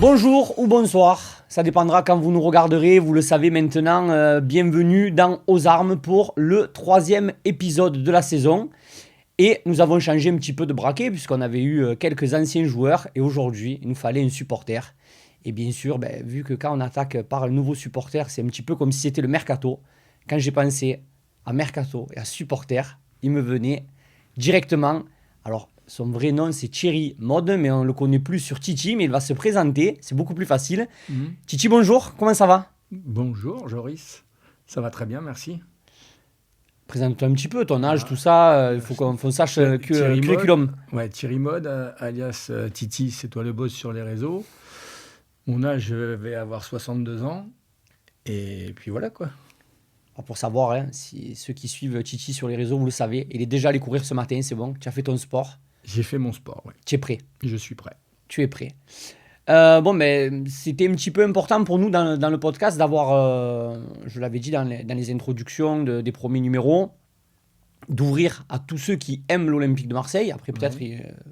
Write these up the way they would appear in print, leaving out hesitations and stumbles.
Bonjour ou bonsoir, ça dépendra quand vous nous regarderez, vous le savez maintenant, bienvenue dans Aux Armes pour le 3e épisode de la saison. Et nous avons changé un petit peu de braquet puisqu'on avait eu quelques anciens joueurs et aujourd'hui il nous fallait un supporter. Et bien sûr, vu que quand on attaque par un nouveau supporter, c'est un petit peu comme si c'était le mercato. Quand j'ai pensé à mercato et à supporter, il me venait directement, alors son vrai nom c'est Thierry Mode, mais on le connaît plus sur Titi, mais il va se présenter, c'est beaucoup plus facile. Titi, bonjour, comment ça va? Bonjour Joris, ça va très bien, merci. Présente-toi un petit peu, ton âge, tout ça, il faut qu'on sache Thierry curriculum. Mode, ouais, Thierry Mode, alias Titi, c'est toi le boss sur les réseaux. Mon âge, je vais avoir 62 ans. Et puis voilà quoi. Alors, pour savoir, hein, si ceux qui suivent Titi sur les réseaux, vous le savez, il est déjà allé courir ce matin, c'est bon, tu as fait ton sport, J'ai fait mon sport, ouais. tu es prêt, Je suis prêt. tu es prêt. C'était un petit peu important pour nous dans le podcast d'avoir, je l'avais dit dans les introductions des premiers numéros, d'ouvrir à tous ceux qui aiment l'Olympique de Marseille. Après, peut-être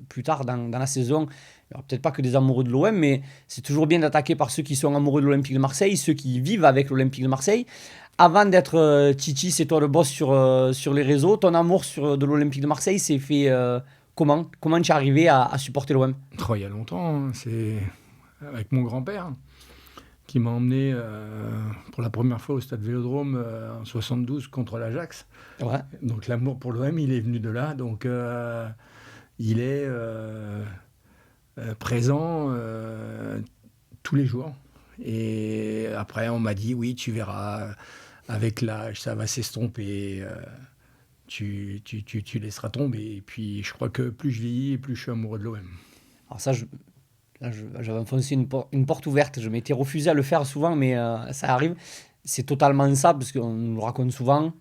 plus tard dans la saison, il n'y aura peut-être pas que des amoureux de l'OM, mais c'est toujours bien d'attaquer par ceux qui sont amoureux de l'Olympique de Marseille, ceux qui vivent avec l'Olympique de Marseille. Avant d'être Titi, c'est toi le boss sur les réseaux. Ton amour de l'Olympique de Marseille s'est fait comment? Comment tu es arrivé à supporter l'OM? Il y a longtemps, hein, c'est avec mon grand-père qui m'a emmené pour la première fois au stade Vélodrome en 72 contre l'Ajax. Ouais. Donc l'amour pour l'OM, il est venu de là. Donc il est présent tous les jours. Et après, on m'a dit, oui, tu verras, avec l'âge, ça va s'estomper. Tu laisseras tomber. Et puis, je crois que plus je vieillis, plus je suis amoureux de l'OM. Alors ça, j'avais enfoncé une porte ouverte. Je m'étais refusé à le faire souvent, mais ça arrive. C'est totalement ça, parce qu'on nous le raconte souvent.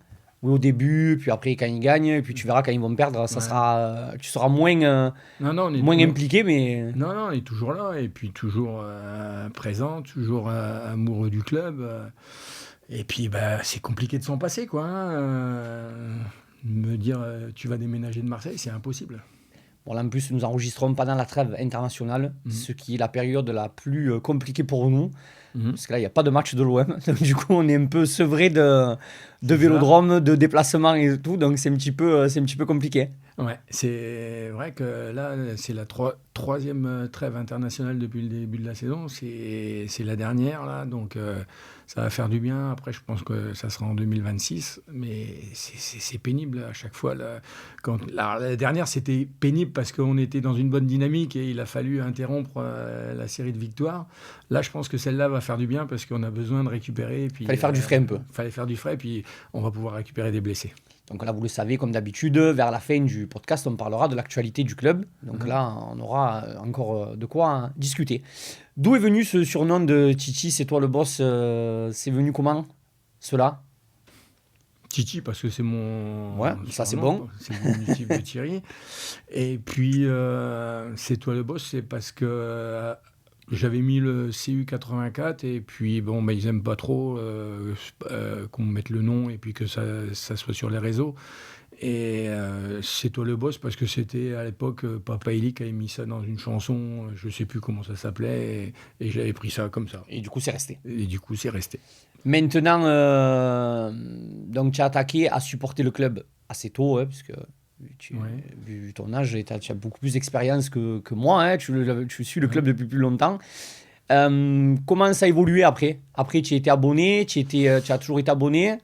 Oui, au début, puis après quand ils gagnent, et puis tu verras quand ils vont perdre, ça sera, tu seras moins impliqué, mais... Non, on est toujours là, et puis toujours présent, toujours amoureux du club. Et puis, c'est compliqué de s'en passer, quoi. Me dire, tu vas déménager de Marseille, c'est impossible. Bon, là, en plus, nous enregistrons pendant la trêve internationale, ce qui est la période la plus compliquée pour nous. Parce que là, il n'y a pas de match de l'OM. Donc, du coup, on est un peu sevré de vélodrome, de déplacements et tout. Donc, c'est un petit peu compliqué. Ouais, c'est vrai que là, c'est la troisième trêve internationale depuis le début de la saison. C'est la dernière, là. Donc, ça va faire du bien. Après, je pense que ça sera en 2026. Mais c'est pénible à chaque fois. Là. La dernière, c'était pénible parce qu'on était dans une bonne dynamique et il a fallu interrompre la série de victoires. Là, je pense que celle-là va faire du bien parce qu'on a besoin de récupérer. Il fallait faire du frais un peu. Il fallait faire du frais, puis on va pouvoir récupérer des blessés. Donc là, vous le savez, comme d'habitude, vers la fin du podcast, on parlera de l'actualité du club. Donc là, on aura encore de quoi discuter. D'où est venu ce surnom de Titi, c'est toi le boss? C'est venu comment, cela? Titi, parce que c'est mon... Ouais, ça c'est bon. C'est le diminutif de Thierry. Et puis, c'est toi le boss, c'est parce que... j'avais mis le CU84 et puis ils aiment pas trop qu'on mette le nom et puis que ça soit sur les réseaux. Et c'est toi le boss parce que c'était à l'époque Papa Eli qui avait mis ça dans une chanson, je sais plus comment ça s'appelait, et j'avais pris ça comme ça. Et du coup, c'est resté. Maintenant, donc tu as attaqué à supporter le club assez tôt, hein, puisque vu ton âge, tu as beaucoup plus d'expérience que moi, hein, tu suis le club depuis plus longtemps. Comment ça a évolué après? Après, tu étais abonné, tu as toujours été abonné?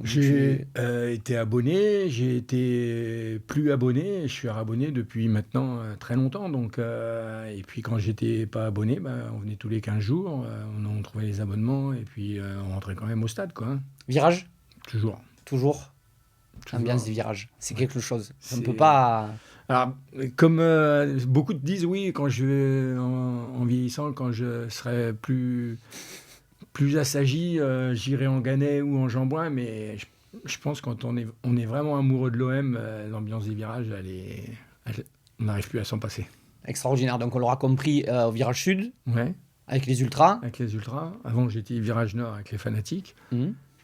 J'ai été abonné, j'ai été plus abonné, je suis abonné depuis maintenant très longtemps. Donc, et puis quand j'étais pas abonné, on venait tous les 15 jours, on trouvait les abonnements et puis on rentrait quand même au stade, quoi. Virage? Toujours. Ambiance des virages, c'est quelque chose. On ne peut pas... Alors, comme beaucoup te disent, oui, quand en vieillissant, quand je serai plus assagi, j'irai en Gannet ou en Jambouin, mais je pense que quand on est vraiment amoureux de l'OM, l'ambiance des virages, on n'arrive plus à s'en passer. Extraordinaire, donc on l'aura compris au virage sud, ouais. Avec les ultras. Avant j'étais virage nord avec les fanatiques,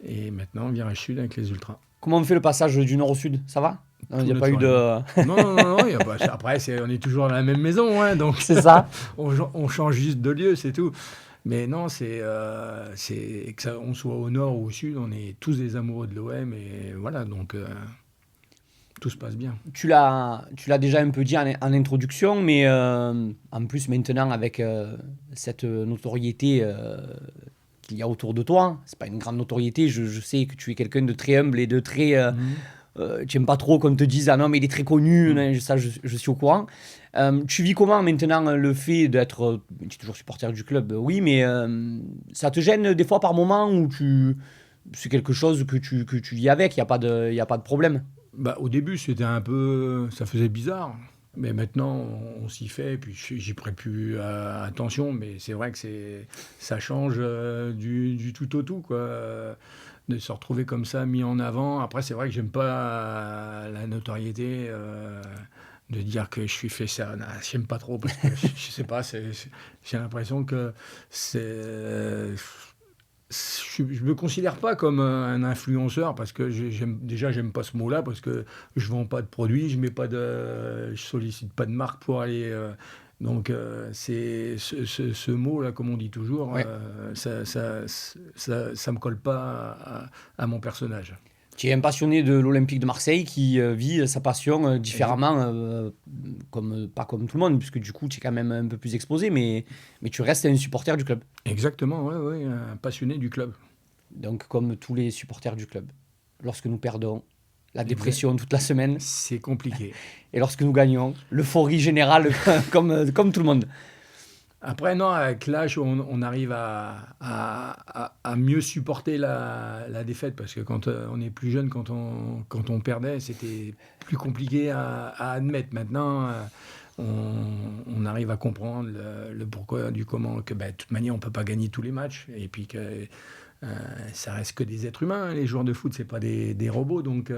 et maintenant virage sud avec les ultras. Comment on fait le passage du nord au sud? Ça va? Il n'y a tout pas eu naturellement. de... Non, y a pas, après, on est toujours dans la même maison, hein, donc C'est ça. on change juste de lieu, c'est tout. Mais non, que on soit au nord ou au sud, on est tous des amoureux de l'OM et voilà, donc tout se passe bien. Tu l'as déjà un peu dit en introduction, mais en plus maintenant avec cette notoriété qu'il y a autour de toi, c'est pas une grande notoriété, je sais que tu es quelqu'un de très humble et de très... Mhm. tu n'aimes pas trop qu'on te dise ah non mais il est très connu, Mhm. ça je suis au courant. Tu vis comment maintenant le fait d'être, tu es toujours supporter du club, oui, mais ça te gêne des fois par moment où c'est quelque chose que tu vis avec, il y a pas de problème. Bah, au début, c'était un peu, ça faisait bizarre. Mais maintenant, on s'y fait, et puis j'y prête plus attention. Mais c'est vrai que ça change du tout au tout, quoi. De se retrouver comme ça, mis en avant. Après, c'est vrai que j'aime pas la notoriété, de dire que je suis fait ça. Non, j'aime pas trop, parce que je sais pas, j'ai l'impression que c'est. Je me considère pas comme un influenceur parce que j'aime pas ce mot-là parce que je vends pas de produits, je sollicite pas de marque pour aller. Donc c'est ce mot-là, comme on dit toujours, Ouais. ça me colle pas à mon personnage. Tu es un passionné de l'Olympique de Marseille qui vit sa passion Exa- différemment, pas comme tout le monde, puisque du coup tu es quand même un peu plus exposé, mais tu restes un supporter du club. Exactement, ouais, ouais, un passionné du club. Donc comme tous les supporters du club. Lorsque nous perdons, la Exact. dépression toute la semaine, C'est compliqué. et lorsque nous gagnons, l'euphorie générale comme tout le monde. Après, non, avec l'âge, on arrive à mieux supporter la défaite parce que quand on est plus jeune, quand on perdait, c'était plus compliqué à admettre. Maintenant, on arrive à comprendre le pourquoi du comment, que bah, de toute manière, on ne peut pas gagner tous les matchs et puis que ça reste que des êtres humains. Les joueurs de foot, c'est pas des robots, donc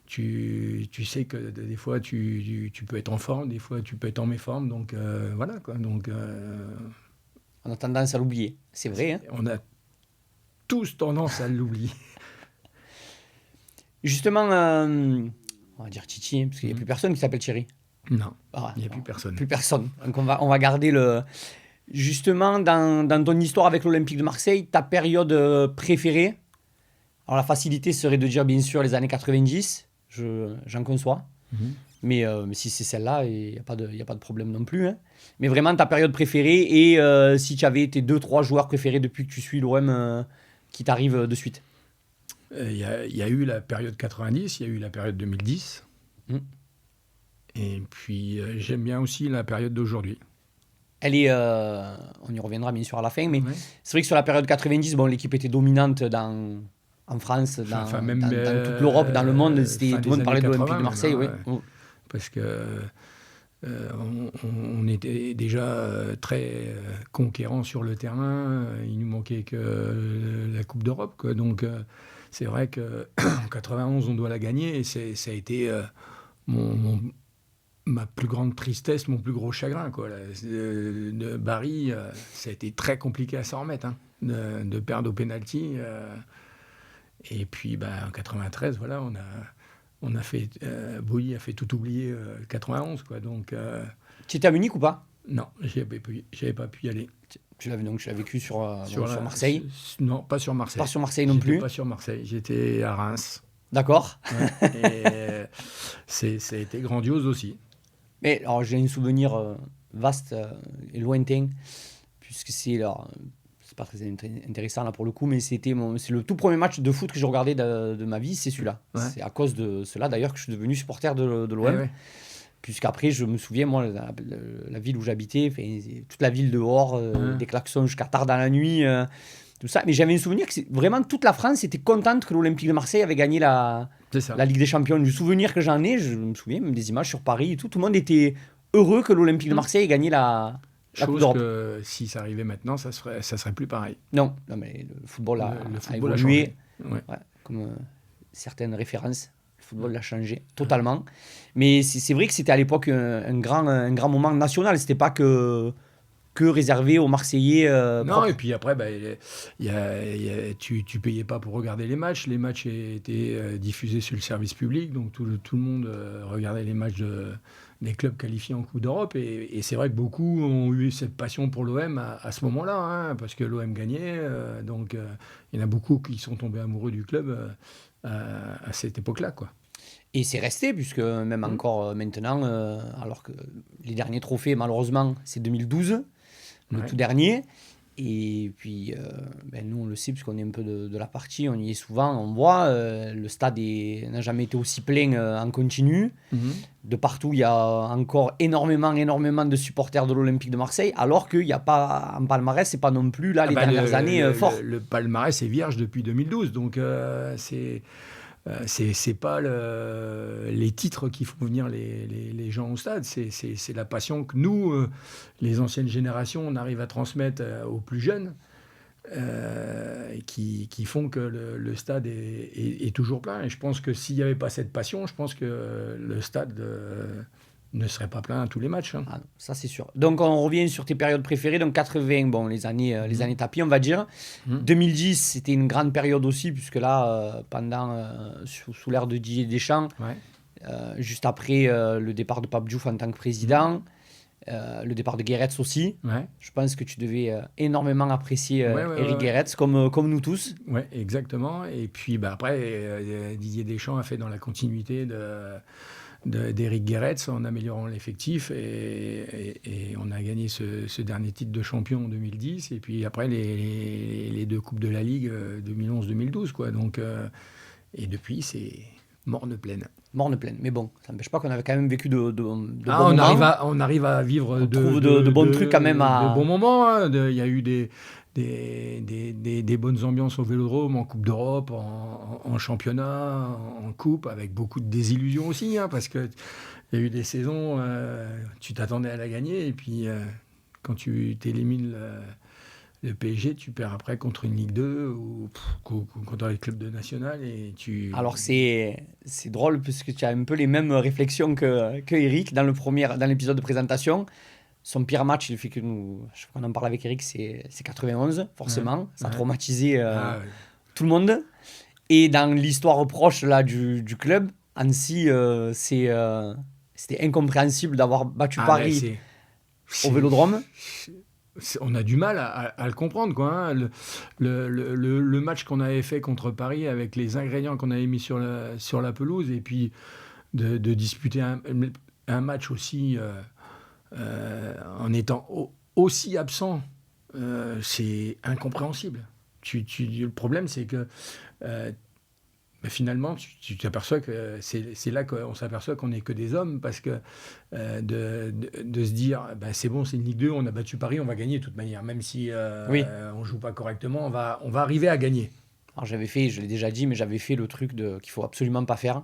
tu sais que des fois tu peux être en forme, des fois tu peux être en méforme, donc voilà quoi. Donc On a tendance à l'oublier. C'est vrai, hein. on a tous tendance à l'oublier. Justement, on va dire Titi, hein, parce qu'il n'y a plus personne qui s'appelle Thierry. Non, Ah, il n'y a non, plus personne. plus personne. Donc on va garder le... Justement, dans ton histoire avec l'Olympique de Marseille, ta période préférée, alors la facilité serait de dire bien sûr les années 90, j'en conçois, Mhm. mais si c'est celle-là, il n'y a pas de problème non plus, hein. Mais vraiment ta période préférée et si tu avais tes deux trois joueurs préférés depuis que tu suis l'OM qui t'arrivent de suite. Il y a eu la période 90, il y a eu la période 2010, Mm. et puis j'aime bien aussi la période d'aujourd'hui. Elle est, on y reviendra bien sûr à la fin, mais Ouais. c'est vrai que sur la période 90, bon, l'équipe était dominante en France, Enfin, même dans toute l'Europe, dans le monde. fin Tout le des monde années parlait de l'Olympique 80 de même, Marseille, oui. hein, parce que on était déjà très conquérants sur le terrain. Il nous manquait que la Coupe d'Europe, quoi. Donc c'est vrai qu'en 91, on doit la gagner. Et ça a été ma plus grande tristesse, mon plus gros chagrin, quoi. De Barry, ça a été très compliqué à s'en remettre, hein, de perdre au pénalty. Et puis en 93, voilà, on a fait, Bouilly a fait tout oublier 91, quoi. Donc Tu étais à Munich ou pas? non, j'avais pas pu y aller. Tu l'as vécu sur, Sur sur Marseille. Non, pas sur Marseille. Pas sur Marseille non J'étais plus. pas sur Marseille, j'étais à Reims. D'accord. Ouais. Et ça a été grandiose aussi. Mais alors, j'ai un souvenir vaste et lointain, puisque c'est pas très intéressant là pour le coup, mais c'est le tout premier match de foot que j'ai regardé de ma vie, c'est celui-là. Ouais. C'est à cause de cela d'ailleurs que je suis devenu supporter de l'OM. Eh ouais. Puisqu'après, je me souviens, moi, la ville où j'habitais, toute la ville dehors, Ouais. des klaxons jusqu'à tard dans la nuit, tout ça. Mais j'avais un souvenir que vraiment toute la France était contente que l'Olympique de Marseille avait gagné C'est ça. la Ligue des Champions. Du souvenir que j'en ai, je me souviens même des images sur Paris et tout. Tout le monde était heureux que l'Olympique de Marseille ait gagné la Coupe Chose d'Europe. que si ça arrivait maintenant, ça serait plus pareil. Non, non, mais le football Le a football a évolué. changé. Ouais. Ouais, comme certaines références. Le football l'a changé totalement. Mais c'est vrai que c'était à l'époque un grand moment national. C'était pas que que réservé aux Marseillais Non, propres. et puis après, tu payais pas pour regarder les matchs. Les matchs étaient diffusés sur le service public, donc tout le monde regardait les matchs des clubs qualifiés en Coupe d'Europe. Et c'est vrai que beaucoup ont eu cette passion pour l'OM à ce moment-là, hein, parce que l'OM gagnait. Donc il y en a beaucoup qui sont tombés amoureux du club à cette époque-là, quoi. Et c'est resté, puisque même encore maintenant, alors que les derniers trophées, malheureusement, c'est 2012, le Ouais. tout dernier. Et puis, nous, on le sait, puisqu'on est un peu de la partie, on y est souvent, on voit, le stade n'a jamais été aussi plein en continu. Mhm. De partout, il y a encore énormément de supporters de l'Olympique de Marseille, alors qu'il n'y a pas, en palmarès, c'est pas non plus, là, Ah les bah, dernières années, fort. le palmarès est vierge depuis 2012, donc c'est pas les titres qui font venir les gens au stade, c'est la passion que nous, les anciennes générations, on arrive à transmettre aux plus jeunes, qui font que le stade est toujours plein. Et je pense que s'il n'y avait pas cette passion, je pense que le stade ne serait pas plein à tous les matchs, hein. Ah non, ça c'est sûr. Donc on revient sur tes périodes préférées. Donc 80, bon, les années tapis, on va dire. Mhm. 2010, c'était une grande période aussi, puisque là, sous l'ère de Didier Deschamps, Ouais. juste après le départ de Pape Diouf en tant que président, le départ de Guéretz aussi. Ouais. Je pense que tu devais énormément apprécier Ouais, Eric ouais. Guéretz, comme nous tous. Ouais, exactement. Et puis après, Didier Deschamps a fait dans la continuité d'Éric Guéretz en améliorant l'effectif et on a gagné ce dernier titre de champion en 2010 et puis après les deux coupes de la Ligue 2011-2012, quoi. Donc, et depuis, c'est morne pleine. Morne pleine. Mais bon, ça n'empêche pas qu'on avait quand même vécu de bons on moments. arrive à vivre On trouve de bons trucs quand même à... de bons moments, hein. Il y a eu des bonnes ambiances au Vélodrome, en Coupe d'Europe, en championnat, en Coupe, avec beaucoup de désillusions aussi, hein, parce qu'il y a eu des saisons, tu t'attendais à la gagner, et puis quand tu t'élimines le PSG, tu perds après contre une Ligue 2 ou contre les clubs de national, et tu... Alors c'est drôle parce que tu as un peu les mêmes réflexions que Eric dans l'épisode de présentation. Son pire match, il fait que nous, je crois qu'on en parle avec Eric, c'est 91, forcément. Ouais. Ça a Ouais. traumatisé Ah, ouais. tout le monde. Et dans l'histoire proche là, du club, Annecy, c'était incompréhensible d'avoir battu Ah, mais Paris au Vélodrome. on a du mal à le comprendre, quoi, hein. Le match qu'on avait fait contre Paris avec les ingrédients qu'on avait mis sur la pelouse et puis de disputer un match aussi en étant aussi absent, c'est incompréhensible. Le problème, c'est que finalement, tu t'aperçois que c'est là qu'on s'aperçoit qu'on n'est que des hommes, parce que de se dire, c'est bon, c'est une Ligue 2, on a battu Paris, on va gagner de toute manière, même si Oui. on joue pas correctement, on va arriver à gagner. Alors je l'ai déjà dit, mais j'avais fait le truc qu'il faut absolument pas faire.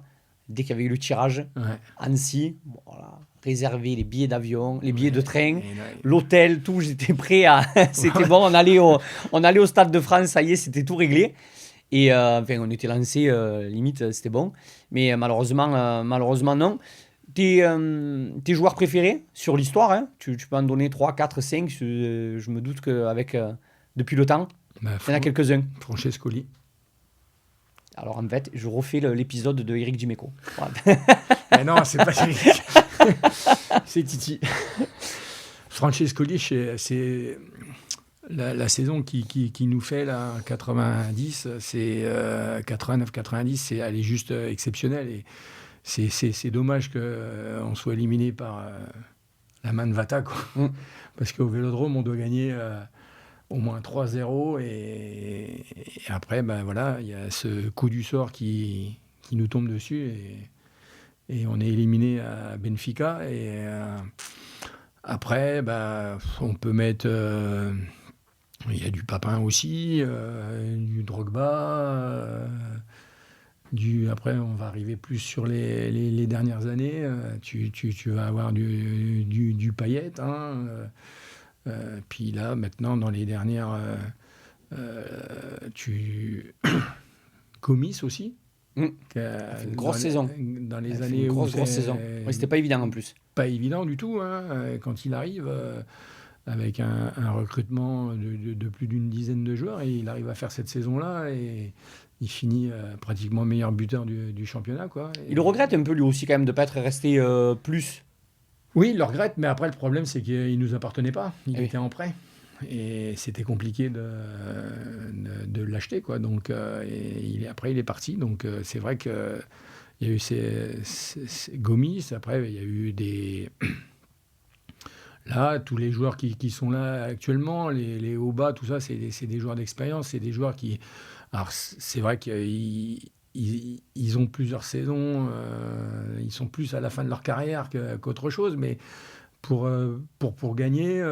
Dès qu'il y avait eu le tirage, Ouais. Annecy, bon, voilà, réserver les billets d'avion, les billets de train, Et là, l'hôtel, tout, j'étais prêt à... C'était bon, on allait au Stade de France, ça y est, c'était tout réglé. Et on était lancé, limite, c'était bon. Mais malheureusement, non. Tes joueurs préférés sur l'histoire, hein, tu peux en donner 3, 4, 5. Je me doute qu'avec depuis le temps, il y en a quelques-uns. Francescoli. Alors en fait, je refais l'épisode de Eric Dimeco. Voilà. Mais non, c'est pas Eric. C'est Titi. Francescoli, c'est la saison qui nous fait là, 90, c'est 89-90, elle est juste exceptionnelle. Et c'est dommage qu'on soit éliminé par la main de Vata, quoi. Parce qu'au Vélodrome, on doit gagner au moins 3-0. Et après, voilà, il y a ce coup du sort qui nous tombe dessus. Et on est éliminé à Benfica. Et après, on peut mettre... il y a du Papin aussi, du Drogba. Après, on va arriver plus sur les dernières années. Tu vas avoir du Payet. Hein, puis là, maintenant, dans les dernières... Comis aussi. Une grosse saison. Dans les années une où grosse saison. Oui, c'était pas évident en plus. Pas évident du tout, hein, quand il arrive. avec un recrutement de plus d'une dizaine de joueurs, et il arrive à faire cette saison-là, et il finit pratiquement meilleur buteur du championnat, quoi. Il le regrette un peu lui aussi quand même de ne pas être resté plus. Oui, il le regrette, mais après le problème c'est qu'il ne nous appartenait pas, il Oui. était en prêt. Et c'était compliqué de l'acheter, quoi. Donc, après, il est parti. Donc, c'est vrai qu'il y a eu ces Gomis. Après, il y a eu des. Là, tous les joueurs qui sont là actuellement, les Oba, tout ça, c'est des joueurs d'expérience. C'est des joueurs qui. Alors, c'est vrai qu'ils ont plusieurs saisons. Ils sont plus à la fin de leur carrière qu'autre chose. Mais pour gagner,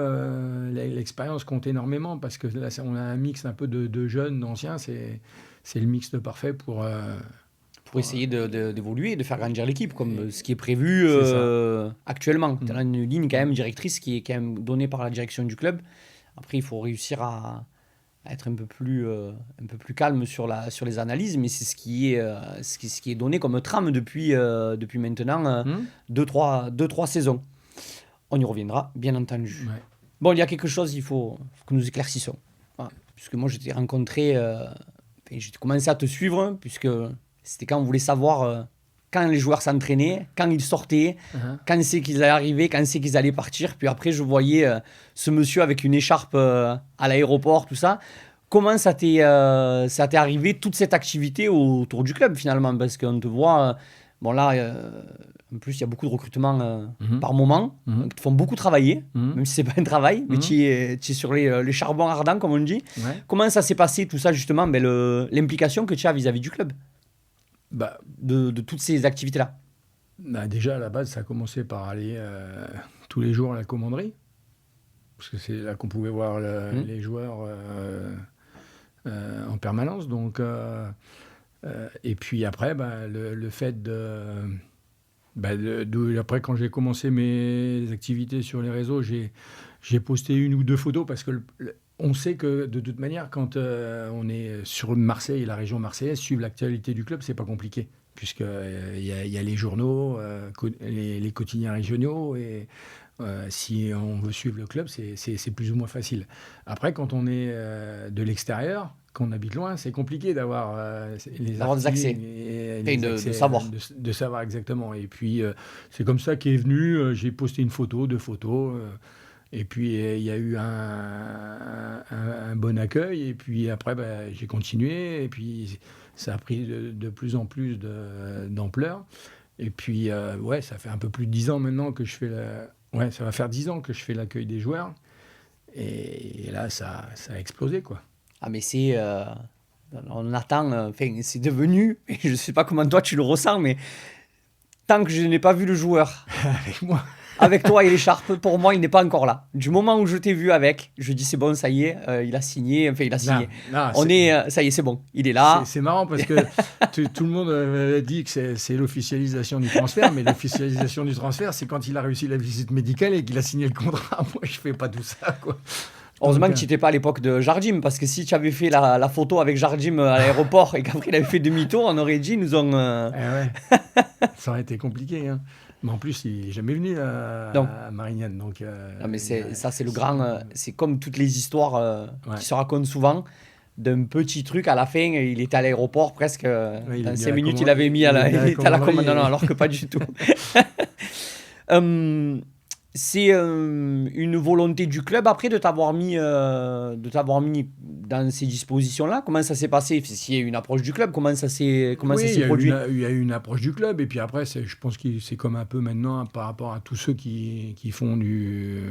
l'expérience compte énormément parce que là, on a un mix un peu de jeunes, d'anciens. C'est le mix parfait pour Essayer d'évoluer et de faire grandir l'équipe, comme ce qui est prévu actuellement. Tu as une ligne quand même directrice qui est quand même donnée par la direction du club. Après, il faut réussir à être un peu plus calme sur les analyses, mais c'est ce qui est donné comme trame depuis maintenant 2-3 saisons. On y reviendra, bien entendu. Ouais. Bon, il y a quelque chose, il faut que nous éclaircissons. Voilà. Puisque moi, je t'ai rencontré, j'ai commencé à te suivre, puisque c'était quand on voulait savoir quand les joueurs s'entraînaient, quand ils sortaient, quand c'est qu'ils allaient arriver, quand c'est qu'ils allaient partir. Puis après, je voyais ce monsieur avec une écharpe à l'aéroport, tout ça. Comment ça t'est arrivé, toute cette activité autour du club, finalement? Parce qu'on te voit... bon, là... en plus, il y a beaucoup de recrutements par moment qui te font beaucoup travailler, même si ce n'est pas un travail, mais tu es sur les charbons ardents, comme on dit. Ouais. Comment ça s'est passé, tout ça, justement, l'implication que tu as vis-à-vis du club de toutes ces activités-là? Déjà, à la base, ça a commencé par aller tous les jours à la commanderie, parce que c'est là qu'on pouvait voir les joueurs en permanence. Donc, et puis après, le fait après, quand j'ai commencé mes activités sur les réseaux, j'ai posté une ou deux photos parce que on sait que de toute manière, quand on est sur Marseille et la région marseillaise, suivre l'actualité du club, c'est pas compliqué, puisqu'il y a les journaux, les quotidiens régionaux, et si on veut suivre le club, c'est plus ou moins facile. Après, quand on est de l'extérieur, qu'on habite loin, c'est compliqué d'avoir les accès et de savoir. De savoir exactement. Et puis, c'est comme ça qu'est venu, j'ai posté une photo, deux photos, et puis il y a eu un bon accueil, et puis après, j'ai continué, et puis ça a pris de plus en plus d'ampleur. Et puis, ça fait un peu plus de 10 ans maintenant que je fais ça va faire 10 ans que je fais l'accueil des joueurs, et là, ça a explosé, quoi. Ah, mais c'est... on attend... c'est devenu... Je ne sais pas comment toi tu le ressens, mais tant que je n'ai pas vu le joueur... Avec moi. Avec toi et l'écharpe, pour moi, il n'est pas encore là. Du moment où je t'ai vu avec, je dis c'est bon, ça y est, il a signé. Enfin, il a signé. Ça y est, c'est bon, il est là. C'est marrant parce que tout le monde dit que c'est l'officialisation du transfert, mais l'officialisation du transfert, c'est quand il a réussi la visite médicale et qu'il a signé le contrat. Moi, je fais pas tout ça, quoi. Heureusement que tu n'étais pas à l'époque de Jardim, parce que si tu avais fait la photo avec Jardim à l'aéroport et qu'après il avait fait demi-tour, on aurait dit, nous ont... Ça aurait été compliqué, hein. Mais en plus, il n'est jamais venu à Marignane. Donc, non, mais ça, c'est le grand... c'est comme toutes les histoires qui se racontent souvent, d'un petit truc à la fin, il était à l'aéroport presque. Dans 5 minutes, il avait mis à la commande. Non, alors que pas du tout. C'est une volonté du club après de t'avoir mis dans ces dispositions-là. Comment ça s'est passé? S'il y a eu une approche du club, comment ça s'est produit? Il y a eu une approche du club, et puis après, je pense que c'est comme un peu maintenant par rapport à tous ceux qui font du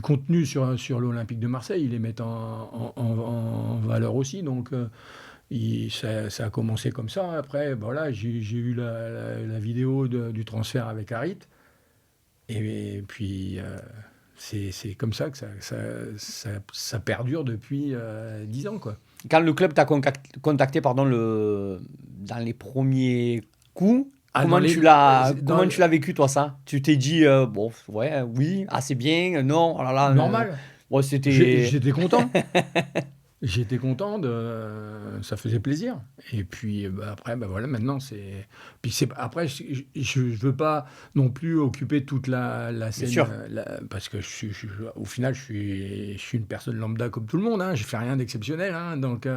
contenu sur l'Olympique de Marseille. Ils les mettent en valeur aussi, donc... ça a commencé comme ça. Après, voilà, j'ai eu la vidéo du transfert avec Harit. Et puis, c'est comme ça que ça perdure depuis 10 ans, quoi. Quand le club t'a contacté dans les premiers coups, comment tu l'as vécu, toi, ça? Tu t'es dit, bon, ouais, oui, c'est bien, non, oh là là, normal. J'étais content. J'étais content, ça faisait plaisir. Et puis après, voilà, maintenant c'est. Puis après, je veux pas non plus occuper toute la Bien scène, sûr. parce que au final, je suis une personne lambda comme tout le monde. Hein, je fais rien d'exceptionnel. Hein, donc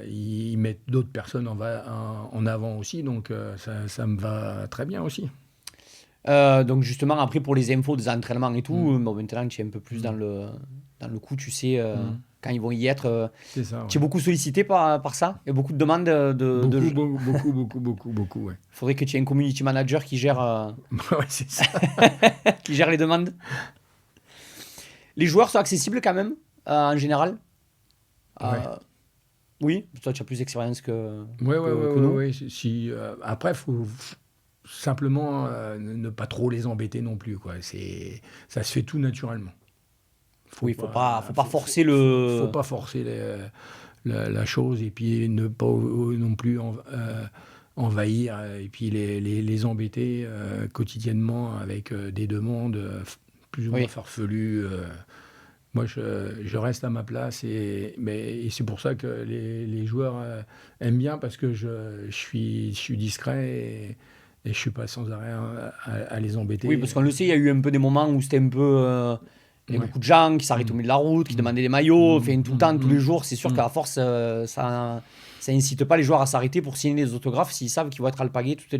ils mettent d'autres personnes en avant aussi, donc ça me va très bien aussi. Donc justement, après, pour les infos des entraînements et tout, Mm. bon, maintenant, tu es un peu plus Mm. dans le coup, tu sais, Mm. quand ils vont y être. C'est ça, Tu es ouais. beaucoup sollicité par ça. Il y a beaucoup de demandes Beaucoup, beaucoup, beaucoup, beaucoup, beaucoup, ouais. Il faudrait que tu aies un community manager Ouais, c'est ça. qui gère les demandes. Les joueurs sont accessibles quand même, en général. Ouais. Euh, oui, toi, tu as plus d'expérience Ouais, ouais, ouais, que ouais, nous. ouais. Après, faut simplement ne pas trop les embêter non plus, quoi. Ça se fait tout naturellement. Oui, faut pas forcer Faut le. pas forcer la chose et puis ne pas non plus envahir et puis les embêter quotidiennement avec des demandes plus ou moins Oui. farfelues. Moi, je reste à ma place et c'est pour ça que les joueurs aiment bien parce que je suis discret et je suis pas sans arrêt à les Oui, embêter. parce qu'on le sait, il y a eu un peu des moments où c'était un peu. Il y a Ouais. beaucoup de gens qui s'arrêtent au Mm. milieu de la route, qui Mm. demandaient des maillots, Mm. enfin, tout le temps, tous les Mm. jours. C'est sûr Mm. qu'à force, ça incite pas les joueurs à s'arrêter pour signer des autographes s'ils savent qu'ils vont être alpagués C'est toutes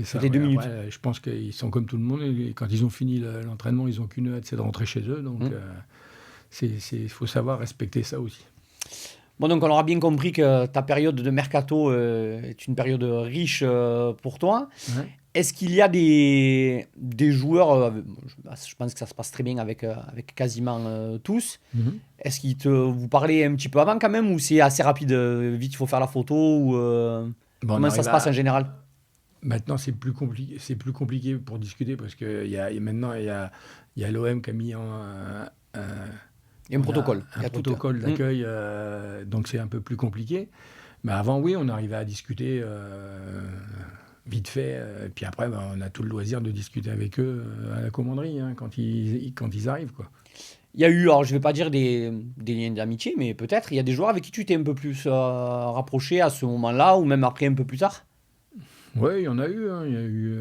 ça, les deux ouais. Après, minutes. je pense qu'ils sont comme tout le monde. Et quand ils ont fini l'entraînement, ils n'ont qu'une hâte, c'est de rentrer chez eux. Donc, Mm. faut savoir respecter ça aussi. Bon, donc on aura bien compris que ta période de mercato est une période riche pour toi. Ouais. Est-ce qu'il y a des joueurs, je pense que ça se passe très bien avec quasiment tous, Mhm. est-ce qu'ils vous parlaient un petit peu avant quand même ou c'est assez rapide, vite il faut faire la photo ou Bon, on comment ça arrive se passe en à. général? Maintenant, c'est plus compliqué pour discuter parce que maintenant, il y a l'OM qui a mis Il y a un protocole. Il un y a tout. protocole Mm. d'accueil, donc c'est un peu plus compliqué. Mais avant, oui, on arrivait à discuter vite fait. Et puis après, on a tout le loisir de discuter avec eux à la commanderie quand ils arrivent, quoi. Il y a eu, alors je vais pas dire des liens d'amitié, mais peut-être il y a des joueurs avec qui tu t'es un peu plus rapproché à ce moment-là ou même après un peu plus tard. Oui, il y en a eu. Hein. Il y a eu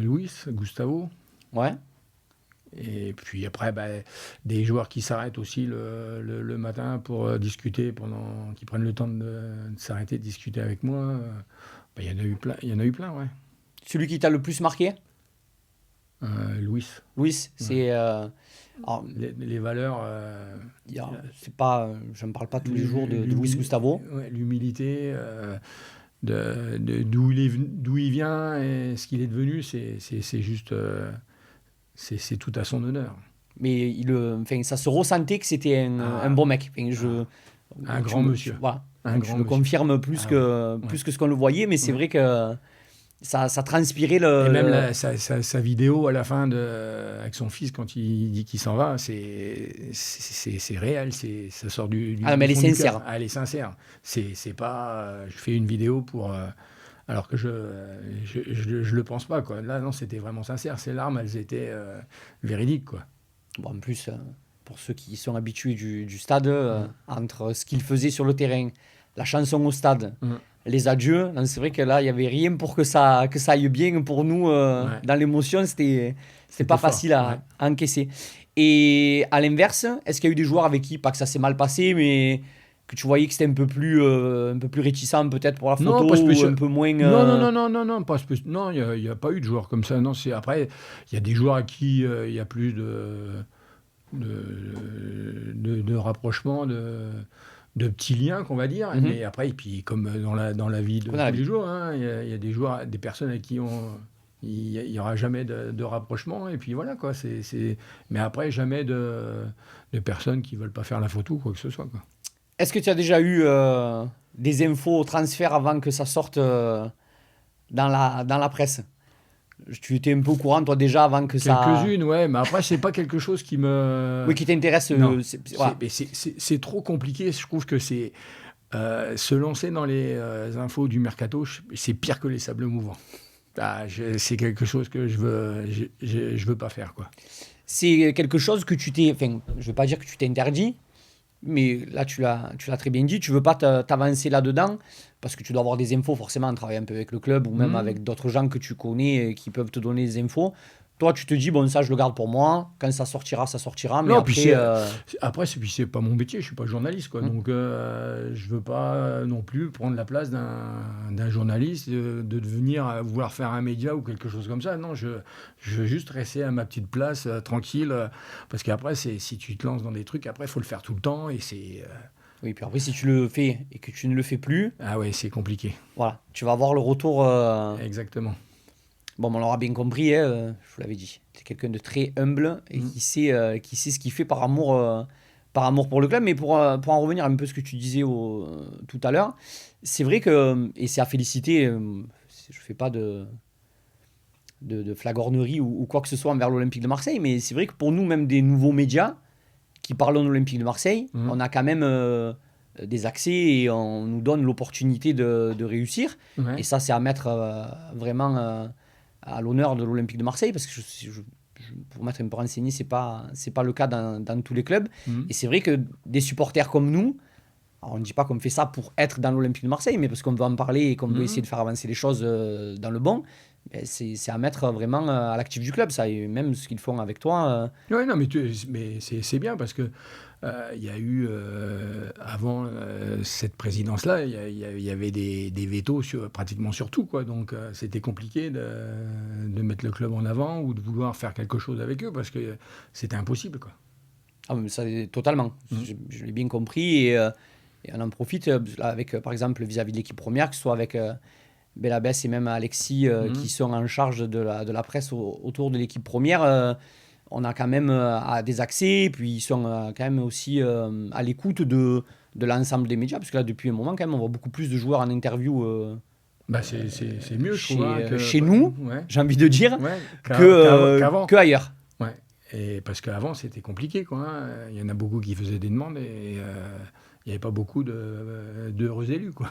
Luis, Gustavo. Ouais. Et puis après, des joueurs qui s'arrêtent aussi le matin pour discuter, qui prennent le temps de s'arrêter, de discuter avec moi. Il y en a eu plein. Il y en a eu plein, ouais. Celui qui t'a le plus marqué, Luis. Louis, Ouais. c'est. Alors, Les valeurs. c'est pas, je ne parle pas tous les jours de Luis Gustavo. Ouais, l'humilité, d'où il vient et ce qu'il est devenu, c'est juste. C'est tout à son honneur. Mais enfin, ça se ressentait que c'était un bon mec. Enfin, Un grand monsieur. Voilà. Un Donc, grand je le monsieur. confirme plus Ah que, ouais. plus que ce qu'on le voyait, mais c'est Ouais. vrai que ça transpirait Et même sa vidéo à la fin avec son fils quand il dit qu'il s'en va, c'est réel, ça sort Ah, mais elle est fond du sincère. cœur. Ah, elle est sincère. C'est pas je fais une vidéo pour alors que je le pense pas, quoi. Là non, c'était vraiment sincère. Ces larmes, elles étaient véridiques, quoi. Bon, en plus, pour ceux qui sont habitués du stade, entre ce qu'il faisait sur le terrain, la chanson au stade, Mm. les adieux, donc c'est vrai que là, il n'y avait rien pour que ça aille bien pour nous. Ouais. Dans l'émotion, c'était pas fort, facile à encaisser. Et à l'inverse, est-ce qu'il y a eu des joueurs avec qui, pas que ça s'est mal passé, mais que tu voyais que c'était un peu plus réticent peut-être pour la photo, Non, pas ou spécial. un peu moins. Non, non, non, non, non, non, pas non, il y a pas eu de joueurs comme ça. Non, après, il y a des joueurs à qui il y a plus de rapprochement, de petits liens, qu'on va dire. Mhm. Mais après, et puis comme dans la vie de Comme dans la tous vie. les jours, hein, il y a des joueurs, des personnes avec qui il y aura jamais de rapprochement. Et puis voilà, quoi. Mais après, jamais de personnes qui veulent pas faire la photo ou quoi que ce soit, quoi. Est-ce que tu as déjà eu des infos au transfert avant que ça sorte dans la presse? Tu étais un peu au courant, toi, déjà, avant que ça. Quelques-unes, ouais, mais après, c'est pas quelque chose qui me. Oui, qui t'intéresse. Non. Voilà. Mais c'est trop compliqué. Je trouve que se lancer dans les infos du mercato, c'est pire que les sables mouvants. C'est quelque chose que je veux pas faire, quoi. C'est quelque chose que tu t'es. Enfin, je ne vais pas dire que tu t'es interdit, Mais là, tu l'as très bien dit, tu veux pas t'avancer là-dedans parce que tu dois avoir des infos forcément en travaillant un peu avec le club ou même avec d'autres gens que tu connais qui peuvent te donner des infos. Toi, tu te dis, bon, ça, je le garde pour moi. Quand ça sortira. Mais Non, puis après, après, c'est pas mon métier, je suis pas journaliste, quoi. Donc, je veux pas non plus prendre la place d'un journaliste, de devenir vouloir faire un média ou quelque chose comme ça. Non, je veux juste rester à ma petite place, tranquille, parce qu'après, si tu te lances dans des trucs, après, il faut le faire tout le temps, et c'est oui, puis après, si tu le fais et que tu ne le fais plus, ah ouais, c'est compliqué. voilà, tu vas avoir le retour. Exactement. Bon, on l'aura bien compris, hein, je vous l'avais dit. C'est quelqu'un de très humble et qui sait ce qu'il fait par amour pour le club. Mais pour en revenir un peu à ce que tu disais tout à l'heure, c'est vrai que, et c'est à féliciter, je ne fais pas de flagornerie ou quoi que ce soit envers l'Olympique de Marseille, mais c'est vrai que pour nous, même des nouveaux médias qui parlent de l'Olympique de Marseille, on a quand même des accès et on nous donne l'opportunité de réussir. Ouais. Et ça, c'est à mettre vraiment à l'honneur de l'Olympique de Marseille, parce que pour m'être un peu renseigné, c'est pas le cas dans tous les clubs. Et c'est vrai que des supporters comme nous, alors on ne dit pas qu'on fait ça pour être dans l'Olympique de Marseille, mais parce qu'on veut en parler et qu'on veut essayer de faire avancer les choses dans le bon, c'est à mettre vraiment à l'actif du club, ça. Et même ce qu'ils font avec toi. Ouais, non, mais c'est bien parce que il y a eu, avant cette présidence-là, il y avait des vétos pratiquement sur tout, quoi. Donc, c'était compliqué de mettre le club en avant ou de vouloir faire quelque chose avec eux parce que c'était impossible, quoi. Ah, mais ça, totalement. Je l'ai bien compris. Et on en profite là, avec, par exemple, vis-à-vis de l'équipe première, que ce soit avec Belabès et même Alexis qui sont en charge de la presse autour de l'équipe première. On a quand même des accès, puis ils sont quand même aussi à l'écoute de l'ensemble des médias, parce que là, depuis un moment, quand même, on voit beaucoup plus de joueurs en interview Bah, c'est mieux, je trouve, hein, chez nous, ouais. j'ai envie de dire, Ouais, que ailleurs. Ouais. Et parce qu'avant, c'était compliqué, quoi, hein. Il y en a beaucoup qui faisaient des demandes et il n'y avait pas beaucoup d'heureux élus, quoi.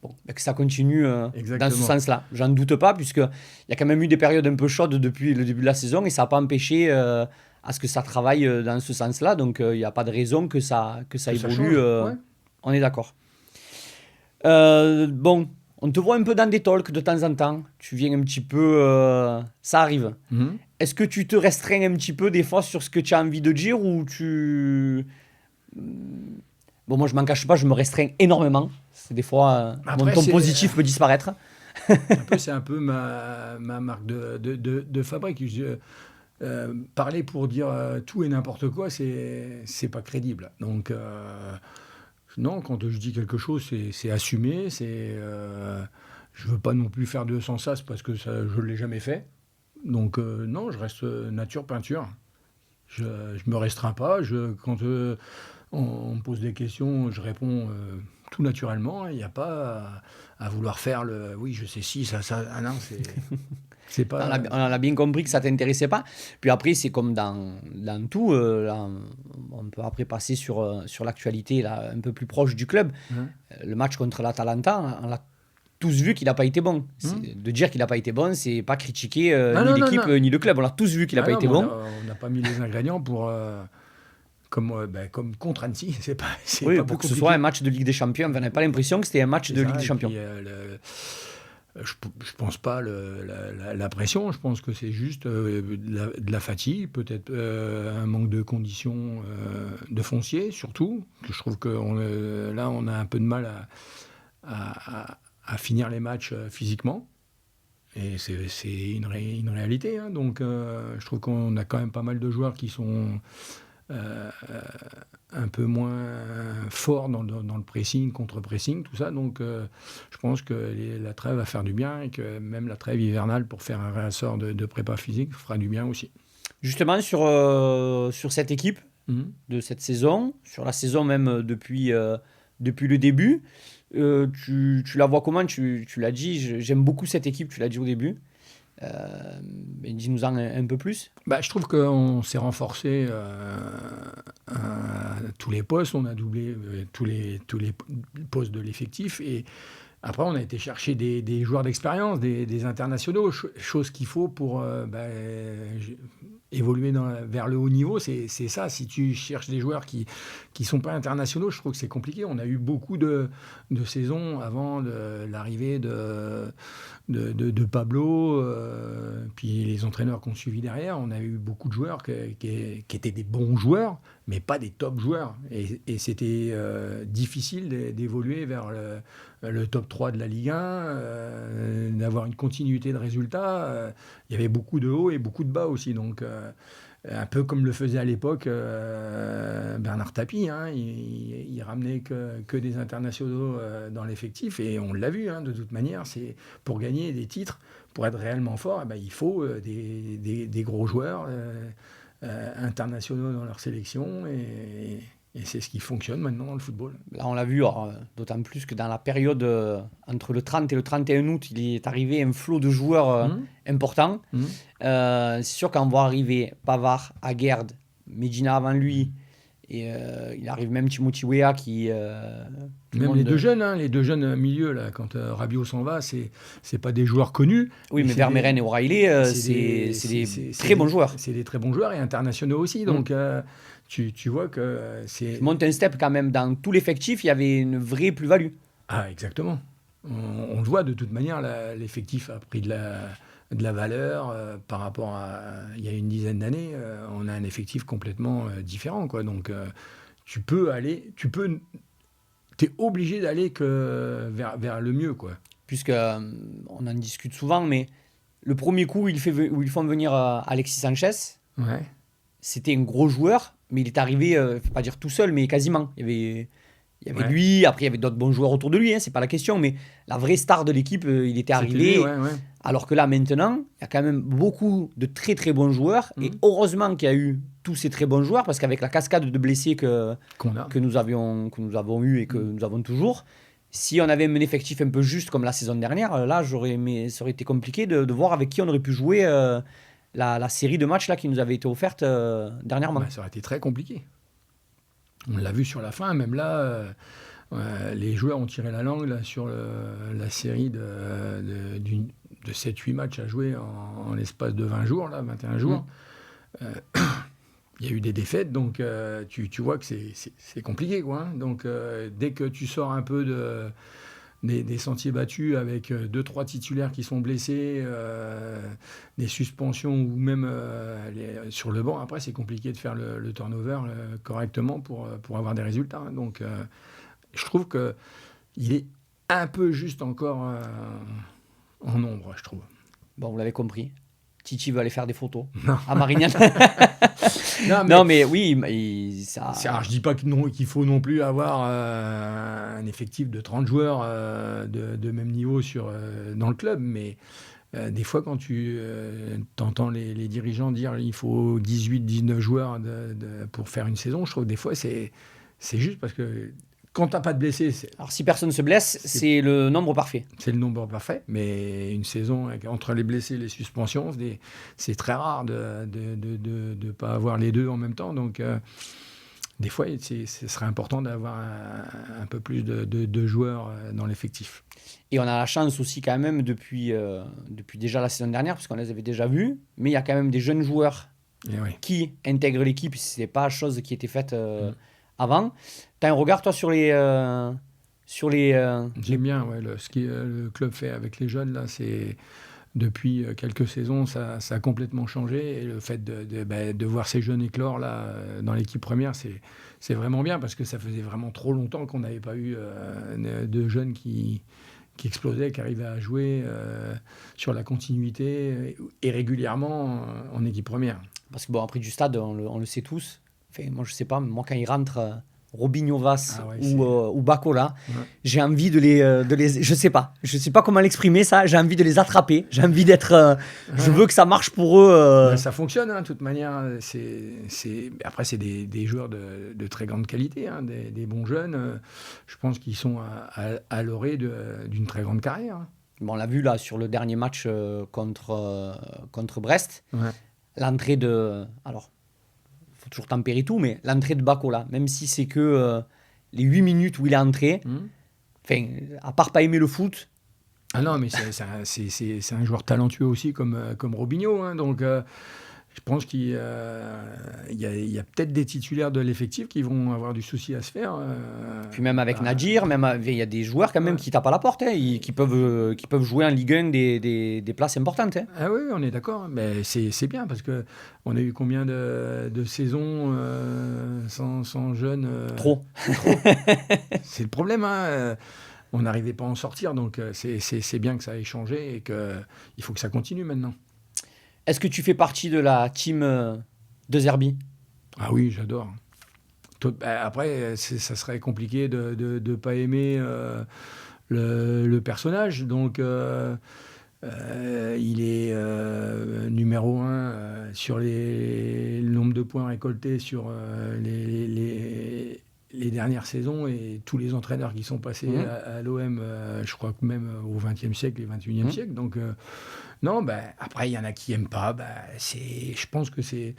Bon, que ça continue dans Exactement. ce sens-là. J'en doute pas, puisqu'il y a quand même eu des périodes un peu chaudes depuis le début de la saison et ça n'a pas empêché à ce que ça travaille dans ce sens-là. Donc il n'y a pas de raison que ça évolue. change, ouais. On est d'accord. Bon, on te voit un peu dans des talks de temps en temps. Tu viens un petit peu. Ça arrive. Est-ce que tu te restreins un petit peu des fois sur ce que tu as envie de dire ou tu. Bon, moi, je m'en cache pas, je me restreins énormément. C'est des fois, mon Après, ton positif peut disparaître. C'est un peu ma marque de fabrique. Parler pour dire tout et n'importe quoi, c'est pas crédible. Donc, non, quand je dis quelque chose, c'est assumé. Je veux pas non plus faire de sans sas parce que ça, je l'ai jamais fait. Donc, non, je reste nature peinture. Je me restreins pas. Quand on me pose des questions, je réponds tout naturellement. Il n'y a pas à vouloir faire le oui, je sais si, ça. Ah non, c'est pas. On a bien compris que ça t'intéressait pas. Puis après, c'est comme dans tout. Là, on peut après passer sur l'actualité là, un peu plus proche du club. Le match contre l'Atalanta, on l'a tous vu qu'il n'a pas été bon. De dire qu'il n'a pas été bon, c'est pas critiquer ni l'équipe ni le club. On l'a tous vu qu'il n'a pas été bon. On n'a pas mis les ingrédients pour. Comme contre Annecy, c'est oui, pas pour que compliqué. ce soit un match de Ligue des Champions. On n'avait pas l'impression que c'était un match de Ligue des Champions. Puis, je pense pas la pression, je pense que c'est juste de la fatigue, peut-être un manque de conditions de foncier, surtout. Que je trouve que là, on a un peu de mal à finir les matchs physiquement. Et c'est une réalité. Hein. Donc, je trouve qu'on a quand même pas mal de joueurs qui sont un peu moins forts dans le pressing, contre-pressing, tout ça. Donc, je pense que la trêve va faire du bien et que même la trêve hivernale pour faire un réassort de prépa physique fera du bien aussi. Justement, sur cette équipe de cette saison, sur la saison même depuis le début, tu la vois comment? Tu l'as dit, j'aime beaucoup cette équipe, tu l'as dit au début. Dis-nous-en un peu plus. Je trouve qu'on s'est renforcé à tous les postes, on a doublé tous les postes de l'effectif et Après, on a été chercher des joueurs d'expérience, des internationaux, chose qu'il faut pour évoluer vers le haut niveau. C'est ça. Si tu cherches des joueurs qui sont pas internationaux, je trouve que c'est compliqué. On a eu beaucoup de saisons avant l'arrivée de Pablo, puis les entraîneurs qu'on suivi derrière. On a eu beaucoup de joueurs qui étaient des bons joueurs, mais pas des top joueurs. Et c'était difficile d'évoluer vers le top 3 de la Ligue 1, d'avoir une continuité de résultats. Il y avait beaucoup de hauts et beaucoup de bas aussi. Donc, un peu comme le faisait à l'époque Bernard Tapie. Hein, il ramenait que des internationaux dans l'effectif. Et on l'a vu, hein, de toute manière. C'est pour gagner des titres, pour être réellement fort, il faut des gros joueurs internationaux dans leur sélection. Et c'est ce qui fonctionne maintenant dans le football. Là, on l'a vu, d'autant plus que dans la période entre le 30 et le 31 août, il est arrivé un flot de joueurs importants. C'est sûr qu'on voit arriver Pavard, Aguerd, Medina avant lui, et il arrive même Timothy Weah qui... Même les deux jeunes milieux, là, quand Rabiot s'en va, c'est pas des joueurs connus. Oui, mais Vermeeren et O'Reilly, c'est des très bons joueurs. C'est des très bons joueurs et internationaux aussi. Donc, tu vois que c'est... Je monte un step quand même. Dans tout l'effectif, il y avait une vraie plus-value. Ah, exactement. On le voit de toute manière, l'effectif a pris de la valeur par rapport à il y a une dizaine d'années. On a un effectif complètement différent, quoi. Donc, t'es obligé d'aller que vers le mieux, quoi. Puisque on en discute souvent, mais le premier coup où ils font venir Alexis Sanchez, ouais. C'était un gros joueur, mais il est arrivé, je ne faut pas dire tout seul, mais quasiment. Il y avait lui, après il y avait d'autres bons joueurs autour de lui, hein, c'est pas la question, mais la vraie star de l'équipe, il était arrivé. Lui, alors que là, maintenant, il y a quand même beaucoup de très très bons joueurs, et heureusement qu'il y a eu tous ces très bons joueurs, parce qu'avec la cascade de blessés que nous avons eu et que nous avons toujours, si on avait un effectif un peu juste comme la saison dernière, là, ça aurait été compliqué de voir avec qui on aurait pu jouer la série de matchs là, qui nous avait été offerte dernièrement. Ça aurait été très compliqué. On l'a vu sur la fin, même là, les joueurs ont tiré la langue là, sur la série de 7-8 matchs à jouer en l'espace de 20 jours, là, 21 jours. Il y a eu des défaites, donc tu vois que c'est compliqué, quoi, hein. Donc dès que tu sors un peu des sentiers battus avec 2-3 titulaires qui sont blessés, des suspensions ou même sur le banc, après c'est compliqué de faire le turnover correctement pour avoir des résultats. Donc je trouve qu'il est un peu juste encore en nombre, je trouve. Bon, vous l'avez compris. Titi veut aller faire des photos non. à Marignane. Non, mais oui, ça... Alors, je dis pas qu'il faut non plus avoir un effectif de 30 joueurs de même niveau dans le club, mais des fois, quand tu entends les dirigeants dire qu'il faut 18-19 joueurs pour faire une saison, je trouve que des fois, c'est juste parce que quand tu n'as pas de blessés... Alors, si personne se blesse, c'est le nombre parfait. C'est le nombre parfait, mais une saison, entre les blessés et les suspensions, c'est très rare de ne pas avoir les deux en même temps. Donc, des fois, ce serait important d'avoir un peu plus de joueurs dans l'effectif. Et on a la chance aussi quand même, depuis déjà la saison dernière, parce qu'on les avait déjà vus, mais il y a quand même des jeunes joueurs qui intègrent l'équipe. Ce n'est pas chose qui était faite... avant. Tu as un regard, toi, sur les... J'aime bien ce que le club fait avec les jeunes. Là, depuis quelques saisons, ça a complètement changé. Et le fait de voir ces jeunes éclore là, dans l'équipe première, c'est vraiment bien parce que ça faisait vraiment trop longtemps qu'on n'avait pas eu de jeunes qui explosaient, qui arrivaient à jouer sur la continuité et régulièrement en équipe première. Parce que, bon, après du stade, on le sait tous. Enfin, moi, je sais pas, moi, quand il rentre Robinho Vaz ou Bacola, j'ai envie de les... Je sais pas comment l'exprimer, ça. J'ai envie de les attraper. J'ai envie d'être... Je veux que ça marche pour eux. Ça fonctionne, hein, de toute manière. Après, c'est des joueurs de très grande qualité, hein, des bons jeunes. Je pense qu'ils sont à l'orée d'une très grande carrière. Hein. Bon, on l'a vu là sur le dernier match contre Brest. Ouais. L'entrée de... Alors, faut toujours tempérer tout, mais l'entrée de Bacola, même si c'est que les 8 minutes où il est entré, Enfin, à part pas aimer le foot. Ah non, mais c'est un joueur talentueux aussi comme Robinho. Hein, donc, je pense qu'il y a peut-être des titulaires de l'effectif qui vont avoir du souci à se faire. Puis même avec Nadir, il y a des joueurs quand même qui tapent à la porte, hein, qui peuvent jouer en Ligue 1 des places importantes. Hein. Ah oui, on est d'accord. Mais c'est bien parce qu'on a eu combien de saisons sans jeunes Trop. C'est le problème. Hein. On n'arrivait pas à en sortir. Donc, c'est bien que ça ait changé et qu'il faut que ça continue maintenant. Est-ce que tu fais partie de la team de Zerbi? Ah oui, j'adore. Après, ça serait compliqué de ne pas aimer le personnage. Donc, il est numéro 1 sur le nombre de points récoltés sur les dernières saisons et tous les entraîneurs qui sont passés à l'OM, je crois que même au XXe siècle et XXIe siècle. Donc, non, après, il y en a qui n'aiment pas. Je pense que c'est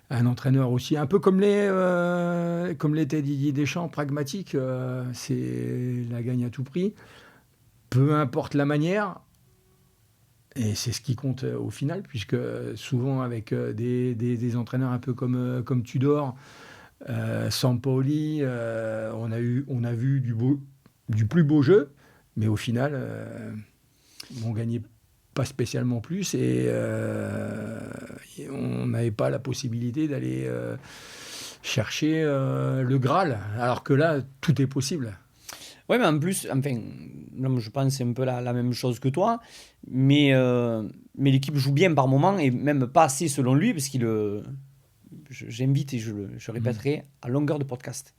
un entraîneur aussi, un peu comme l'était Didier Deschamps, pragmatique. C'est la gagne à tout prix. Peu importe la manière. Et c'est ce qui compte au final, puisque souvent avec des entraîneurs un peu comme Tudor, Sampaoli, on a vu du plus beau jeu, mais au final, on gagnait pas spécialement plus et on n'avait pas la possibilité d'aller chercher le Graal, alors que là, tout est possible. Oui, mais en plus, enfin, je pense que c'est un peu la même chose que toi, mais l'équipe joue bien par moment et même pas assez selon lui, parce j'invite et je répéterai à longueur de podcast.